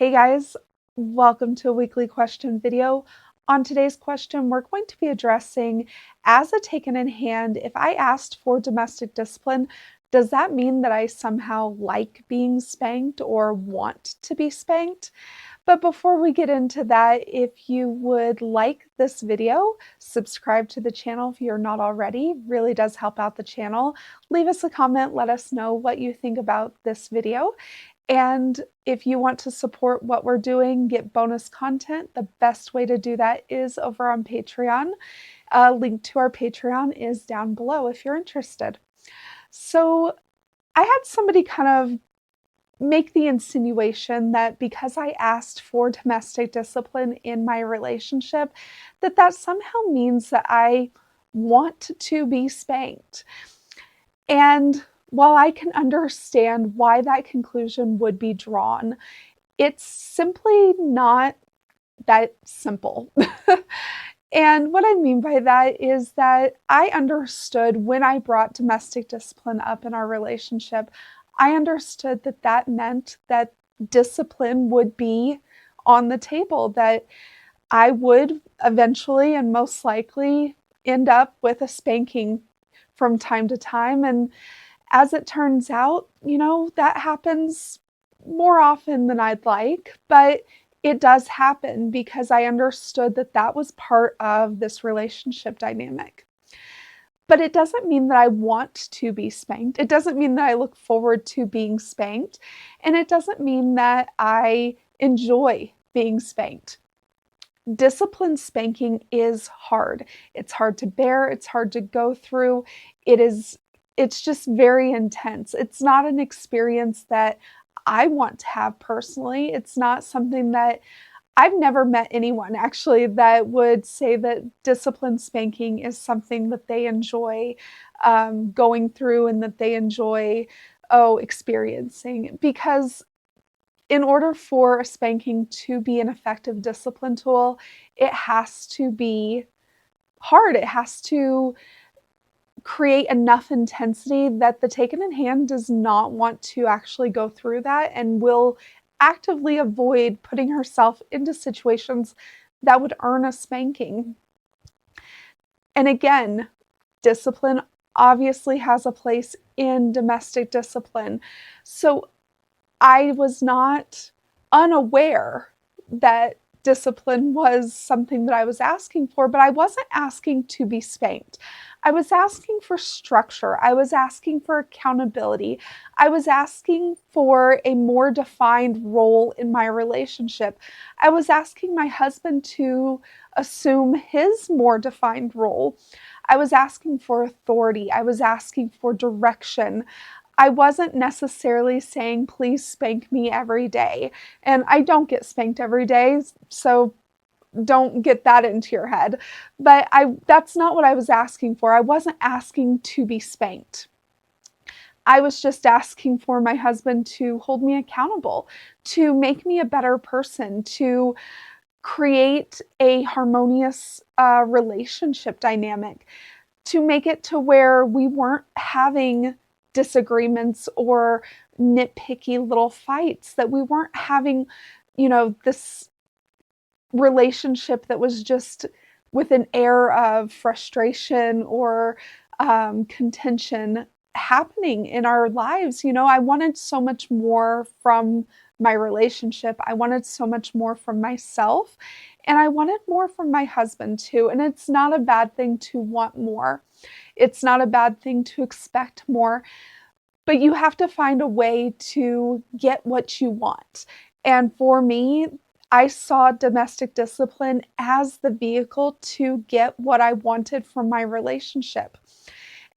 Hey guys, welcome to a weekly question video. On today's question, we're going to be addressing, as a taken in hand, if I asked for domestic discipline, does that mean that I somehow like being spanked or want to be spanked? But before we get into that, if you would like this video, subscribe to the channel if you're not already. Really does help out the channel. Leave us a comment, let us know what you think about this video. And if you want to support what we're doing, get bonus content, the best way to do that is over on Patreon. A link to our Patreon is down below if you're interested. So I had somebody kind of make the insinuation that because I asked for domestic discipline in my relationship, that somehow means that I want to be spanked. And while I can understand why that conclusion would be drawn, it's simply not that simple. And what I mean by that is that I understood when I brought domestic discipline up in our relationship, I understood that that meant that discipline would be on the table, that I would eventually and most likely end up with a spanking from time to time. And as it turns out, that happens more often than I'd like, but it does happen because I understood that that was part of this relationship dynamic. But it doesn't mean that I want to be spanked. It doesn't mean that I look forward to being spanked. And it doesn't mean that I enjoy being spanked. Discipline spanking is hard. It's hard to bear. It's hard to go through. It's just very intense. It's not an experience that I want to have personally. It's not something that I've never met anyone actually that would say that discipline spanking is something that they enjoy going through and that they enjoy experiencing. Because in order for a spanking to be an effective discipline tool, it has to be hard. It has to create enough intensity that the taken in hand does not want to actually go through that and will actively avoid putting herself into situations that would earn a spanking. And again, discipline obviously has a place in domestic discipline. So I was not unaware that discipline was something that I was asking for, but I wasn't asking to be spanked. I was asking for structure. I was asking for accountability. I was asking for a more defined role in my relationship. I was asking my husband to assume his more defined role. I was asking for authority. I was asking for direction. I wasn't necessarily saying, please spank me every day. And I don't get spanked every day, so don't get that into your head. But that's not what I was asking for. I wasn't asking to be spanked. I was just asking for my husband to hold me accountable, to make me a better person, to create a harmonious relationship dynamic, to make it to where we weren't having disagreements or nitpicky little fights, that we weren't having, this relationship that was just with an air of frustration or contention happening in our lives. I wanted so much more from my relationship. I wanted so much more from myself, and I wanted more from my husband too. And it's not a bad thing to want more. It's not a bad thing to expect more, but you have to find a way to get what you want. And for me, I saw domestic discipline as the vehicle to get what I wanted from my relationship.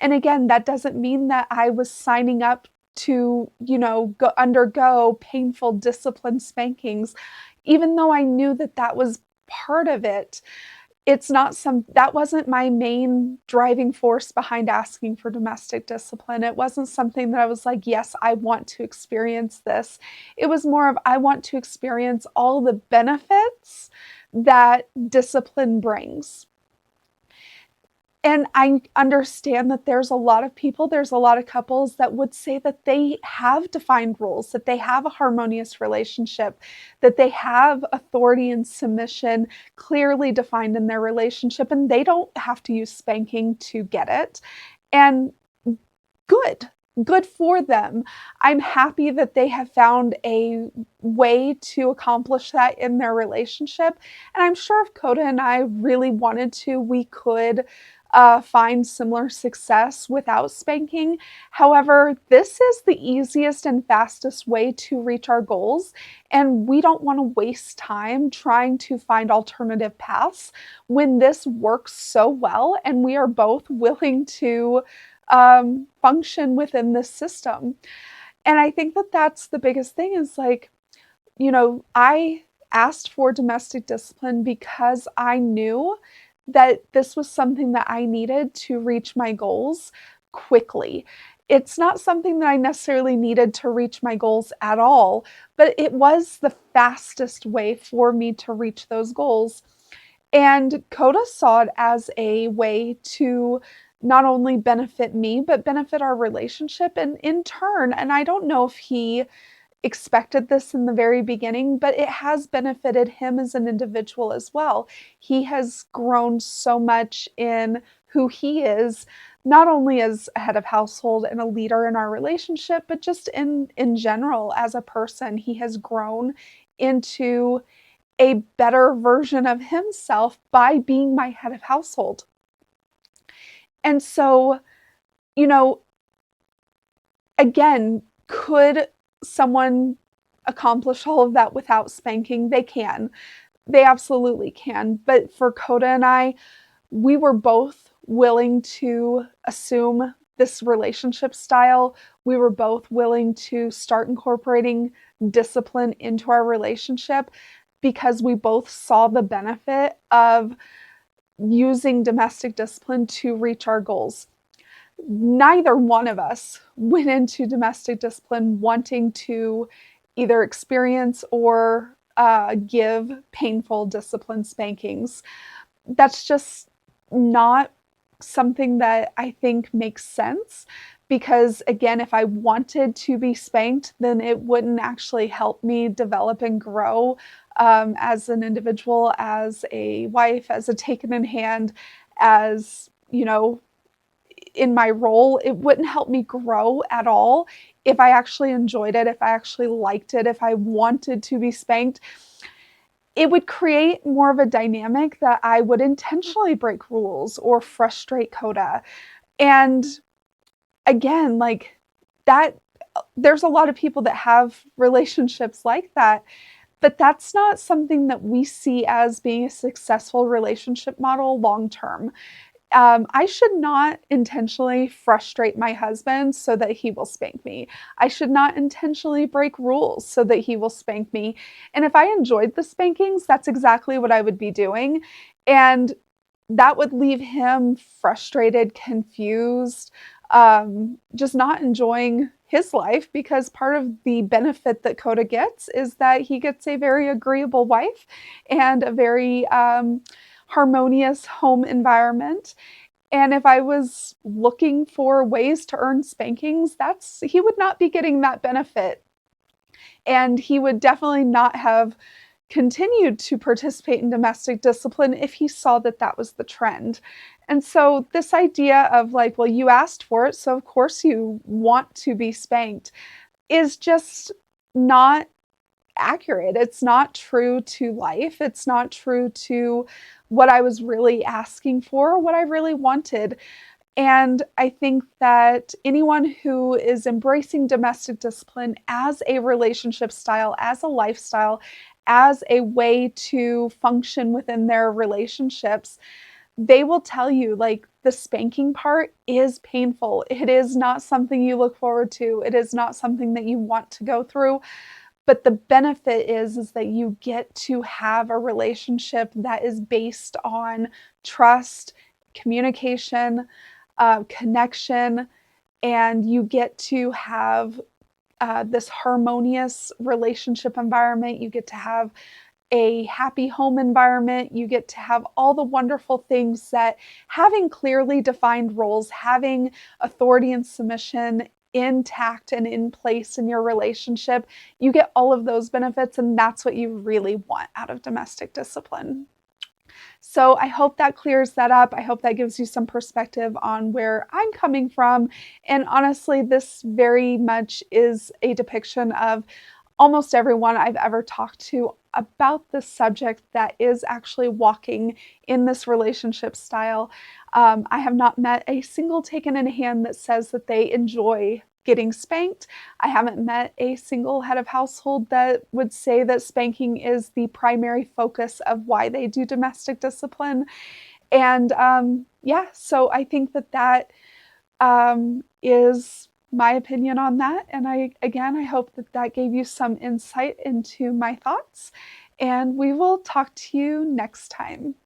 And again, that doesn't mean that I was signing up to, undergo painful discipline spankings, even though I knew that that was part of it. That wasn't my main driving force behind asking for domestic discipline. It wasn't something that I was like, yes, I want to experience this. It was more of, I want to experience all the benefits that discipline brings. And I understand that there's a lot of people, there's a lot of couples that would say that they have defined roles, that they have a harmonious relationship, that they have authority and submission clearly defined in their relationship, and they don't have to use spanking to get it. And good. Good for them. I'm happy that they have found a way to accomplish that in their relationship. And I'm sure if Coda and I really wanted to, we could find similar success without spanking. However, this is the easiest and fastest way to reach our goals. And we don't want to waste time trying to find alternative paths when this works so well and we are both willing to function within this system. And I think that that's the biggest thing is like, I asked for domestic discipline because I knew that this was something that I needed to reach my goals quickly. It's not something that I necessarily needed to reach my goals at all, but it was the fastest way for me to reach those goals. And Coda saw it as a way to not only benefit me, but benefit our relationship and in turn. And I don't know if he expected this in the very beginning, but it has benefited him as an individual as well. He has grown so much in who he is, not only as a head of household and a leader in our relationship, but just in general as a person. He has grown into a better version of himself by being my head of household. And so, you know, again, could someone accomplish all of that without spanking? They can. They absolutely can. But for Coda and I, we were both willing to assume this relationship style. We were both willing to start incorporating discipline into our relationship because we both saw the benefit of using domestic discipline to reach our goals. Neither one of us went into domestic discipline wanting to either experience or give painful discipline spankings. That's just not something that I think makes sense because, again, if I wanted to be spanked, then it wouldn't actually help me develop and grow as an individual, as a wife, as a taken in hand, as, in my role. It wouldn't help me grow at all if I actually enjoyed it, if I actually liked it, if I wanted to be spanked. It would create more of a dynamic that I would intentionally break rules or frustrate Coda. And again, like that, there's a lot of people that have relationships like that, but that's not something that we see as being a successful relationship model long term. I should not intentionally frustrate my husband so that he will spank me. I should not intentionally break rules so that he will spank me. And if I enjoyed the spankings, that's exactly what I would be doing. And that would leave him frustrated, confused, just not enjoying his life because part of the benefit that Coda gets is that he gets a very agreeable wife and a very harmonious home environment. And if I was looking for ways to earn spankings, he would not be getting that benefit. And he would definitely not have continued to participate in domestic discipline if he saw that that was the trend. And so this idea of like, well, you asked for it, so of course you want to be spanked is just not accurate. It's not true to life. It's not true to what I was really asking for, what I really wanted. And I think that anyone who is embracing domestic discipline as a relationship style, as a lifestyle, as a way to function within their relationships, they will tell you like the spanking part is painful. It is not something you look forward to. It is not something that you want to go through. But the benefit is that you get to have a relationship that is based on trust, communication, connection, and you get to have this harmonious relationship environment. You get to have a happy home environment. You get to have all the wonderful things that having clearly defined roles, having authority and submission intact and in place in your relationship, you get all of those benefits, and that's what you really want out of domestic discipline. So I hope that clears that up. I hope that gives you some perspective on where I'm coming from. And honestly, this very much is a depiction of almost everyone I've ever talked to about this subject that is actually walking in this relationship style. I have not met a single taken in hand that says that they enjoy getting spanked. I haven't met a single head of household that would say that spanking is the primary focus of why they do domestic discipline. And yeah, so I think that is my opinion on that. And I hope that that gave you some insight into my thoughts. And we will talk to you next time.